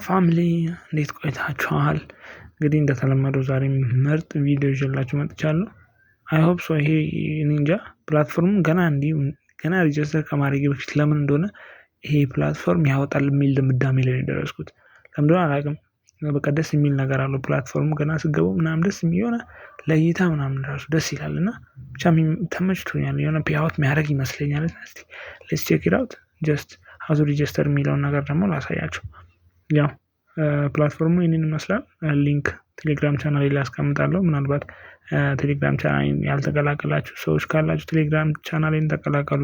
ፋሚሊ እንዴት ቆይታችኋል? እንግዲህ እንደተለመደው ዛሬ ምርጥ ቪዲዮ ይዤላችሁ መጥቻለሁ። አይ ሆፕ ሶ ይሄ እኔ እንጃ ፕላትፎርሙ ገና ሪጅስተር ከማድረጌ በፊት ለምን እንደሆነ ይሄ ፕላትፎርም ያወጣል የሚል ድምዳሜ ላይ ነው የደረስኩት። ለምን እንደሆነ አላውቅም። በቃ ደስ የሚል ነገር አለው ፕላትፎርሙ ገና ስገቡ ምናምን ደስ የሚል የሆነ ለእይታ ምናምን ራሱ ደስ ይላል እና ብቻ ተመችቶኛል። የሆነ ፔይአውት የሚያደርግ ይመስለኛል። እስቲ ሌትስ ቼክ ኢት አውት ጀስት ሃው ቱ ሪጅስተር የሚለውን ነገር ደግሞ ላሳያችሁ። ያው ፕላትፎርሙ ይህንን ይመስላል። ሊንክ ቴሌግራም ቻናሌ ላይ አስቀምጣለሁ። ምናልባት ቴሌግራም ቻናሌን ያልተቀላቀላችሁ ሰዎች ካላችሁ ቴሌግራም ቻናሌን ተቀላቀሉ።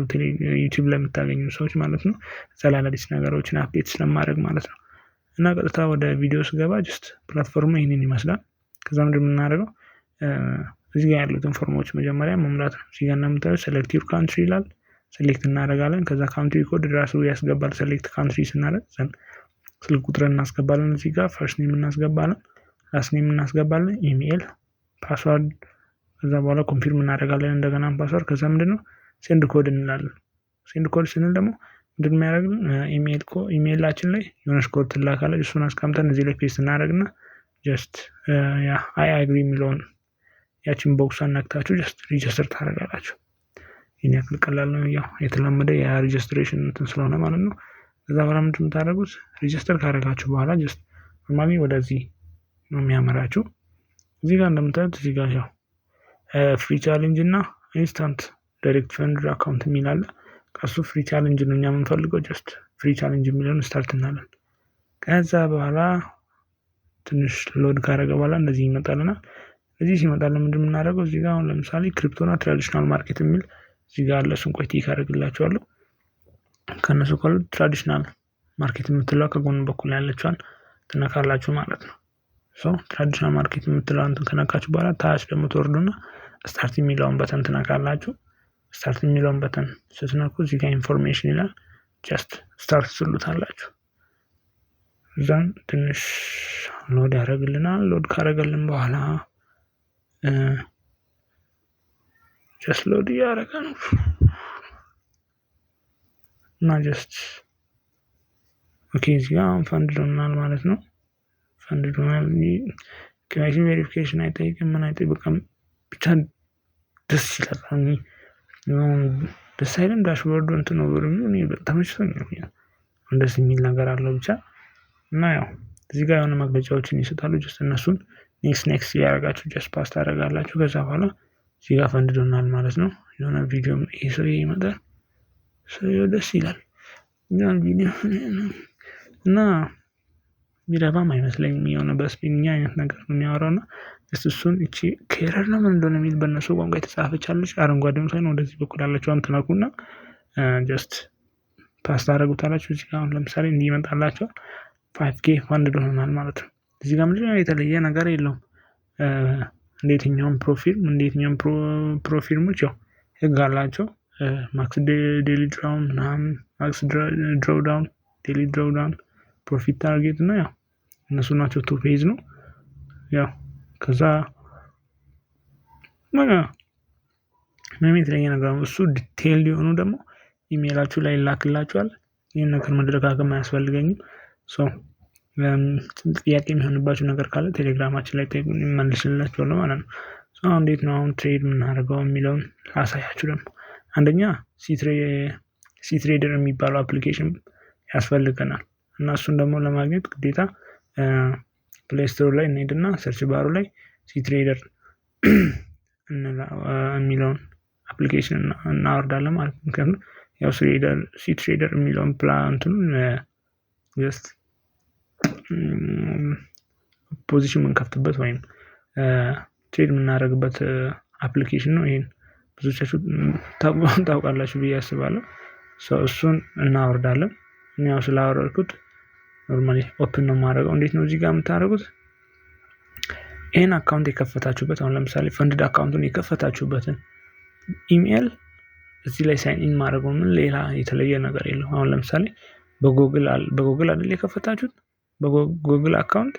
ዩቲዩብ ላይ የምታገኙ ሰዎች ማለት ነው። እዛ ላይ አዳዲስ ነገሮችን አፕዴት ስለማድረግ ማለት ነው። እና ቀጥታ ወደ ቪዲዮ ስገባ ጀስት ፕላትፎርሙ ይህንን ይመስላል። ከዛ ምንድን የምናደርገው እዚህ ጋር ያሉትን ፎርሞች መጀመሪያ መሙላት ነው። እዚህ ጋር እንደምታዩት ሴሌክት ዩር ካንትሪ ይላል። ሴሌክት እናደርጋለን። ከዛ ካንትሪ ኮድ ራሱ ያስገባል። ሴሌክት ካንትሪ ስናደርግ ስልክ ቁጥር እናስገባለን። እዚህ ጋር ፈርስት ኔም እናስገባለን፣ ላስት ኔም እናስገባለን፣ ኢሜል፣ ፓስዋርድ። ከዛ በኋላ ኮንፊርም እናደርጋለን እንደገና ፓስዋርድ። ከዛ ምንድነው ሴንድ ኮድ እንላለን። ሴንድ ኮድ ስንል ደግሞ ምንድን የሚያደርግልን ኢሜይላችን ላይ የሆነች ኮድ ትላካለች። እሱን አስቀምጠን እዚህ ላይ ፔስት እናደርግና ጀስት አይ አግሪ የሚለውን ያችን ቦክሷን ነክታችሁ ጀስት ሪጅስተር ታደርጋላችሁ። ይህን ያክል ቀላል ነው። ያው የተለመደ የሬጅስትሬሽን እንትን ስለሆነ ማለት ነው። ከዛ በኋላ ምንድን የምታደርጉት ሬጅስተር ካደረጋችሁ በኋላ ጀስት ኖርማሊ ወደዚህ ነው የሚያመራችሁ። እዚህ ጋር እንደምታዩት እዚህ ጋር ያው ፍሪ ቻሌንጅ እና ኢንስታንት ዳይሬክት ፈንድ አካውንት የሚል አለ። ከሱ ፍሪ ቻሌንጅ ነው እኛ የምንፈልገው። ጀስት ፍሪ ቻሌንጅ የሚለውን ስታርት እናለን። ከዛ በኋላ ትንሽ ሎድ ካደረገ በኋላ እንደዚህ ይመጣልናል። እዚህ ሲመጣልን ምንድን የምናደርገው እዚህ ጋር አሁን ለምሳሌ ክሪፕቶና ትራዲሽናል ማርኬት የሚል እዚህ ጋር አለ። እሱን ቆይ ቲክ አደርግላችኋለሁ። ከነሱ ካሉ ትራዲሽናል ማርኬት የምትለው ከጎን በኩል ያለችዋን ትነካላችሁ ማለት ነው። ትራዲሽናል ማርኬት የምትለው እንትን ከነካችሁ በኋላ ታች ደግሞ ትወርዱና ስታርት የሚለውን በተን ትነካላችሁ። ስታርት የሚለውን በተን ስትነኩ እዚህ ጋር ኢንፎርሜሽን ይላል። ጀስት ስታርት ትሉታላችሁ። እዛን ትንሽ ሎድ ያደርግልናል። ሎድ ካደረገልን በኋላ ጀስት ሎድ እያደረገ ነው እና ጀስት ኦኬ እዚህ ጋር ፈንድ ዶናል ማለት ነው። ፈንድ ዶናል ኬዋይሲ ቬሪፊኬሽን አይጠይቅም፣ ምን አይጠይቅም። ብቻ ደስ ይላል። ደስ አይልም? ዳሽቦርዱ እንትን ነው ተመችቶኛል። ደስ የሚል ነገር አለው ብቻ እና ያው እዚህ ጋር የሆነ መግለጫዎችን ይሰጣሉ። ጀስት እነሱን ኔክስት እያደረጋችሁ ጀስት ፓስ ታደርጋላችሁ። ከዛ በኋላ እዚህ ጋር ፈንድ ዶናል ማለት ነው። የሆነ ቪዲዮ ይሄ ሰውዬ ይመጣል። ሰውዬው ደስ ይላል እና ሚረባም አይመስለኝም። የሆነ በስፔንኛ አይነት ነገር ነው የሚያወራው እና እሱን እቺ ኬረር ነው ምን እንደሆነ የሚል በእነሱ ቋንቋ የተጻፈች አለች። አረንጓዴም ሳይሆን ወደዚህ በኩል ያለችዋን ትነኩና ጀስት ፓስ ታደርጉታላችሁ። እዚህ ጋር አሁን ለምሳሌ እንዲህ ይመጣላችኋል። 5K ፈንድ ዶናል ማለት ነው። እዚህ ጋር ምንድነው የተለየ ነገር የለውም። እንደየትኛውም ፕሮፊርሞች ያው ህግ አላቸው። ማክስ ዴሊ ድራውን ምናምን ማክስ ድሮውዳውን ዴሊ ድሮውዳውን ፕሮፊት ታርጌት እና ያው እነሱ ናቸው። ቱ ፔዝ ነው ያው ከዛ ምንም የተለየ ነገር ነው። እሱ ዲቴል ሊሆኑ ደግሞ ኢሜይላችሁ ላይ ይላክላችኋል። ይህን ነገር መደጋገም አያስፈልገኝም። ጥያቄ የሚሆንባችሁ ነገር ካለ ቴሌግራማችን ላይ ጠይቁን፣ እንመልስላችኋለን ማለት ነው። አሁን እንዴት ነው አሁን ትሬድ የምናደርገው የሚለውን ላሳያችሁ። ደግሞ አንደኛ ሲትሬደር የሚባለው አፕሊኬሽን ያስፈልገናል እና እሱን ደግሞ ለማግኘት ግዴታ ፕሌይ ስቶር ላይ እንሄድና ሰርች ባሩ ላይ ሲትሬደር የሚለውን አፕሊኬሽን እናወርዳለን ማለት ነው። ምክንያቱም ያው ሲትሬደር የሚለውን ፕላንቱን ጀስት ፖዚሽን የምንከፍትበት ወይም ትሬድ የምናደርግበት አፕሊኬሽን ነው። ይሄን ብዙዎቻችሁ ታውቃላችሁ ብዬ አስባለሁ። እሱን እናወርዳለን። ያው ስላወረድኩት ኖርማሊ ኦፕን ነው የማደርገው። እንዴት ነው እዚህ ጋር የምታደርጉት? ይሄን አካውንት የከፈታችሁበት አሁን ለምሳሌ ፈንድድ አካውንቱን የከፈታችሁበትን ኢሜል እዚህ ላይ ሳይን ኢን ማድረግ ምን ሌላ የተለየ ነገር የለው። አሁን ለምሳሌ በጉግል አይደል የከፈታችሁት? በጉግል አካውንት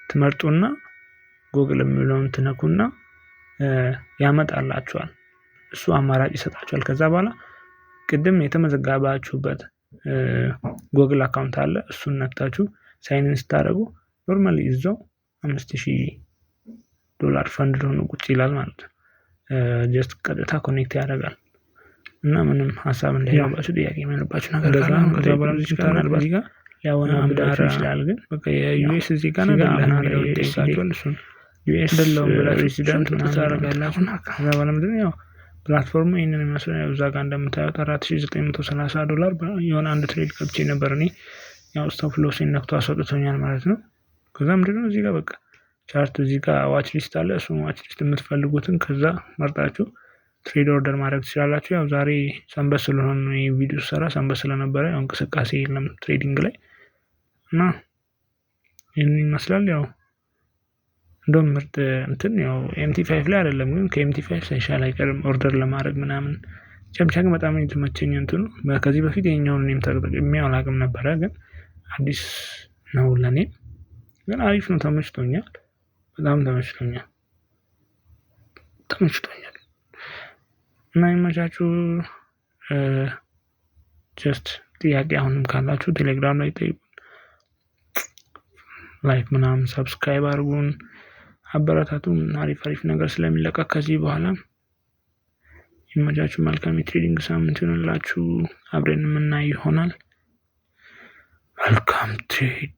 ትመርጡና ጉግል የሚለውን ትነኩና ያመጣላችኋል። እሱ አማራጭ ይሰጣችኋል። ከዛ በኋላ ቅድም የተመዘገባችሁበት ጎግል አካውንት አለ። እሱን ነክታችሁ ሳይንን ስታደርጉ ኖርማሊ እዛው $5000 ፈንድ ሆኖ ቁጭ ይላል ማለት ነው። ጀስት ቀጥታ ኮኔክት ያደርጋል እና ምንም ሀሳብ እንዳይኖርባችሁ ጥያቄ የሚሆንባችሁ ነገር ካለ ከዛ በኋላ ምናልባት ሊያወናብዳችሁ ይችላል። ግን በቃ የዩኤስ እዚህ ጋር ነው ይጠይቃችኋል። እሱን ዩኤስ አይደለሁም ብላችሁ ሬዚደንት ታደርጋላችሁ። ከዛ በኋላ ምንድን ነው ያው ፕላትፎርሙ ይህንን ይመስላል። እዛ ጋር እንደምታዩት $4930 የሆነ አንድ ትሬድ ገብቼ ነበር እኔ። ያው ስቶፕ ሎሴን ነክቶ አስወጥቶኛል ማለት ነው። ከዛ ምንድነው እዚህ ጋር በቃ ቻርት እዚህ ጋር ዋች ሊስት አለ። እሱን ዋች ሊስት የምትፈልጉትን ከዛ መርጣችሁ ትሬድ ኦርደር ማድረግ ትችላላችሁ። ያው ዛሬ ሰንበት ስለሆነ ነው ይሄ ቪዲዮ ሰራ፣ ሰንበት ስለነበረ ያው እንቅስቃሴ የለም ትሬዲንግ ላይ እና ይህንን ይመስላል። ያው እንደውም ምርጥ እንትን ያው MT5 ላይ አይደለም ግን ከMT5 ሳይሻል አይቀርም ኦርደር ለማድረግ ምናምን። ብቻ ግን በጣም የተመቸኝ እንትኑ ከዚህ በፊት የኛውን እኔም ተጠቅሜው አላውቅም ነበረ፣ ግን አዲስ ነው ለኔ። ግን አሪፍ ነው፣ ተመችቶኛል፣ በጣም ተመችቶኛል እና ይመቻችሁ። ጀስት ጥያቄ አሁንም ካላችሁ ቴሌግራም ላይ ጠይቁን። ላይክ ምናምን ሰብስክራይብ አድርጉን፣ አበረታቱን። አሪፍ ነገር ስለሚለቀቅ ከዚህ በኋላ ይመቻችሁ። መልካም የትሬዲንግ ሳምንት ይሁንላችሁ። አብረን የምናይ ይሆናል። መልካም ትሬዲንግ